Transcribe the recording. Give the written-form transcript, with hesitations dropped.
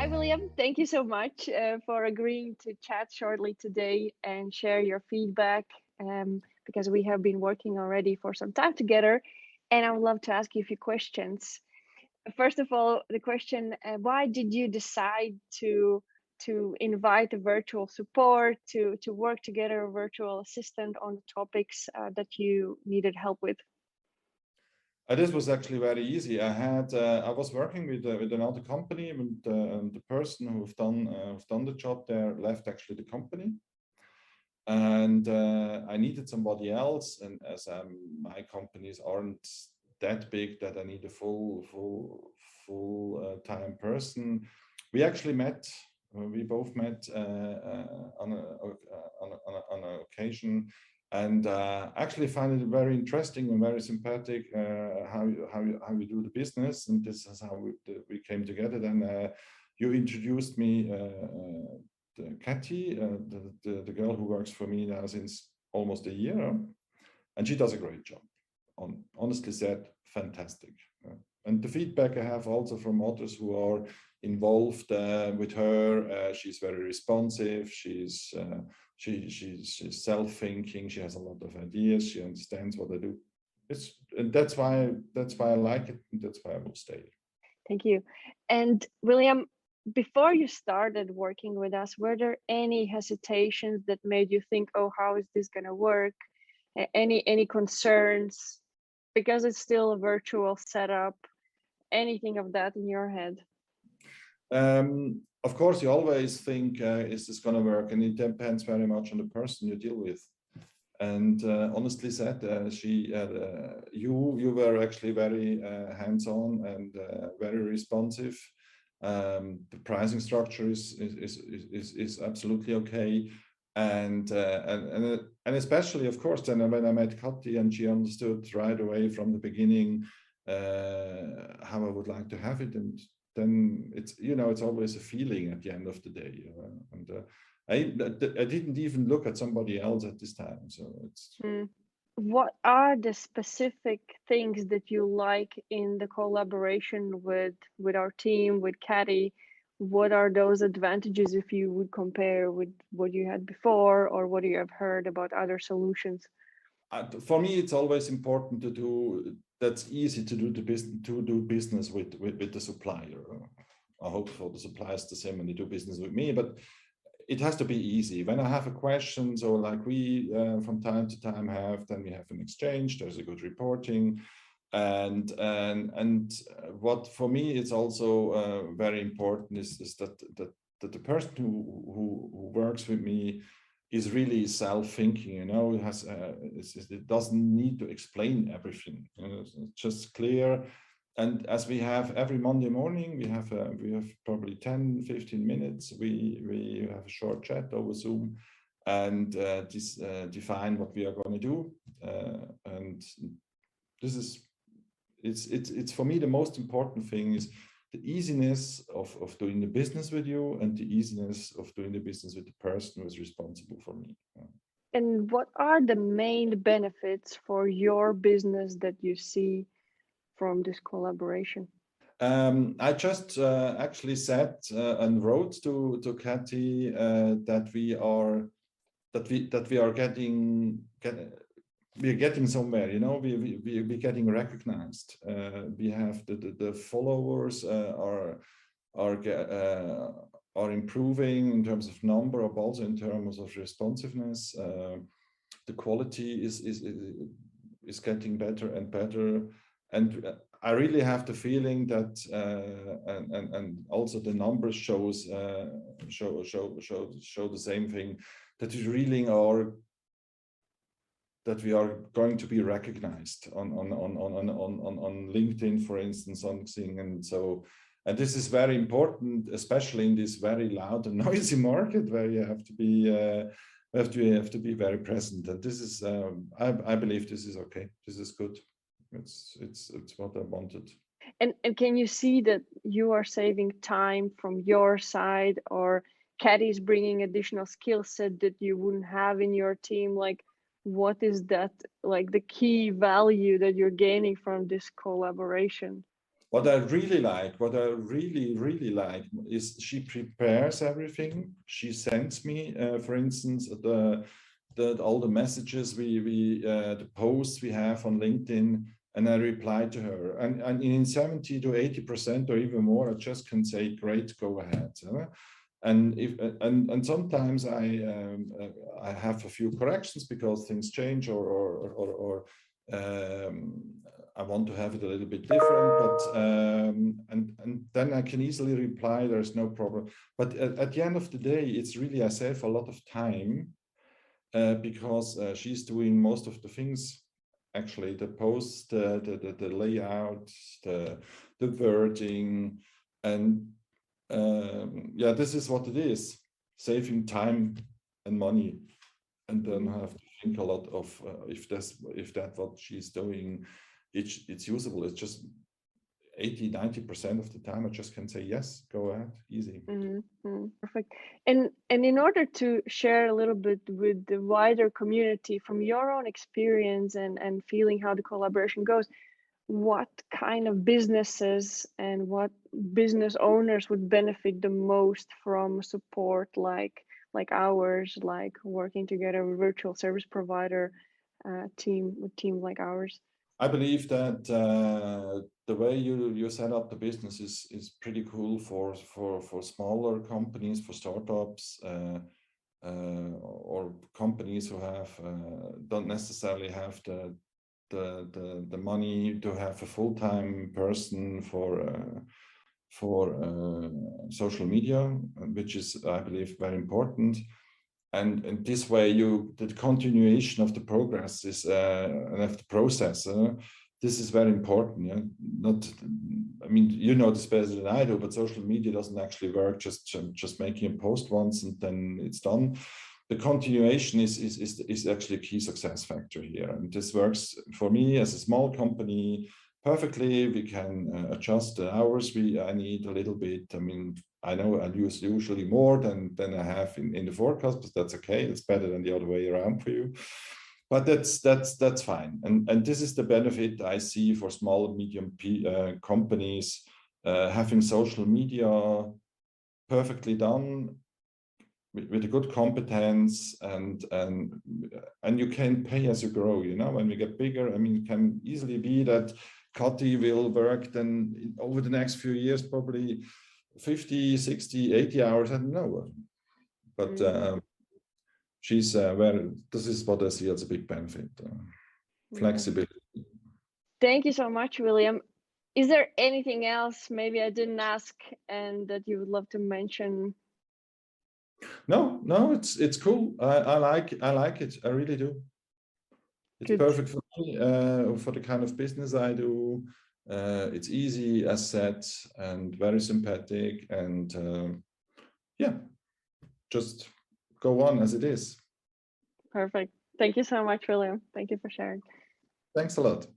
Hi, William. Thank you so much for agreeing to chat shortly today and share your feedback because we have been working already for some time together. And I would love to ask you a few questions. First of all, the question, why did you decide to invite a virtual support to work together, a virtual assistant on the topics that you needed help with? This was actually very easy. I was working with another company, and the person who've done the job there left actually the company, and I needed somebody else. And as my companies aren't that big that I need a full time person, we actually met. We both met on an occasion, and actually find it very interesting and very sympathetic how we do the business, and this is how we came together. Then you introduced me Kathy, the girl who works for me now since almost a year, and she does a great job. Honestly said, fantastic. And the feedback I have also from others who are involved with her, she's very responsive. She's self-thinking. She has a lot of ideas. She understands what I do. And that's why I like it, and that's why I will stay. Thank you. And William, before you started working with us, were there any hesitations that made you think, oh, how is this going to work? Any concerns? Because it's still a virtual setup, anything of that in your head? Of course, you always think, is this going to work? And it depends very much on the person you deal with. And honestly said, you were actually very hands-on and very responsive. The pricing structure is absolutely okay, and especially, of course, then when I met Kati and she understood right away from the beginning how I would like to have it, and then it's always a feeling at the end of the day, and I didn't even look at somebody else at this time, so it's. What are the specific things that you like in the collaboration with our team, with Caddy? What are those advantages if you would compare with what you had before or what you have heard about other solutions? For me, it's always important to do. That's easy to do business with the supplier. I hope for the suppliers the same when they do business with me, but it has to be easy. When I have a question, so like we from time to time have, then we have an exchange. There's a good reporting, and what for me it's also very important is that the person who works with me is really self-thinking. It doesn't need to explain everything. It's just clear. And as we have every Monday morning, we have probably 10-15 minutes. We have a short chat over Zoom, and define what we are going to do. And this is it's for me the most important thing is the easiness of doing the business with you, and the easiness of doing the business with the person who is responsible for me. And what are the main benefits for your business that you see from this collaboration? I just actually said and wrote to Kathy that we are getting somewhere. We're getting recognized. We have the followers are improving in terms of number, but also in terms of responsiveness. The quality is getting better and better, and I really have the feeling that, and also the numbers show the same thing, that we are going to be recognized on LinkedIn, for instance, on Xing, and this is very important, especially in this very loud and noisy market where you have to be very present. And this is, I believe, this is okay. This is good. It's what I wanted. And can you see that you are saving time from your side, or Caddy's bringing additional skill set that you wouldn't have in your team? Like, what is that, like the key value that you're gaining from this collaboration? what I really like, what I really like is she prepares everything. She sends me, for instance, all the messages the posts we have on LinkedIn, and I reply to her. And in 70 to 80% or even more, I just can say, great, go ahead. And and sometimes I have a few corrections because things change, or I want to have it a little bit different, but and then I can easily reply. There's no problem. But at the end of the day, it's really, I save a lot of time because she's doing most of the things. Actually, the post, the layout, the wording, and yeah, this is what it is: saving time and money, and then have to think a lot of if that's what she's doing, it's usable. It's just 80-90% of the time I just can say yes, go ahead, easy. Perfect. And in order to share a little bit with the wider community from your own experience and feeling how the collaboration goes, what kind of businesses and what business owners would benefit the most from support like ours, like working together with virtual service provider team like ours? I believe that the way you set up the business is pretty cool for smaller companies, for startups, or companies who have don't necessarily have the money to have a full-time person for social media, which is, I believe, very important. And this way, the continuation of the progress is and of the process. This is very important. Yeah? Not, I mean, you know this better than I do, but social media doesn't actually work just making a post once and then it's done. The continuation is actually a key success factor here, and this works for me as a small company perfectly. We can adjust the hours I need a little bit. I mean, I know I use usually more than I have in the forecast, but that's okay. It's better than the other way around for you. But that's fine. And this is the benefit I see for small and medium companies, having social media perfectly done with a good competence, and you can pay as you grow. You know, when we get bigger, I mean, it can easily be that Kati will work then over the next few years, probably 50, 60, 80 hours, I don't know. But she's this is what I see as a big benefit, flexibility. Thank you so much, William. Is there anything else maybe I didn't ask and that you would love to mention? No, it's cool. I like it. I really do. It's Good. perfect for me, for the kind of business I do. It's easy, as said, and very sympathetic, and yeah, just go on as it is. Perfect. Thank you so much, William. Thank you for sharing. Thanks a lot.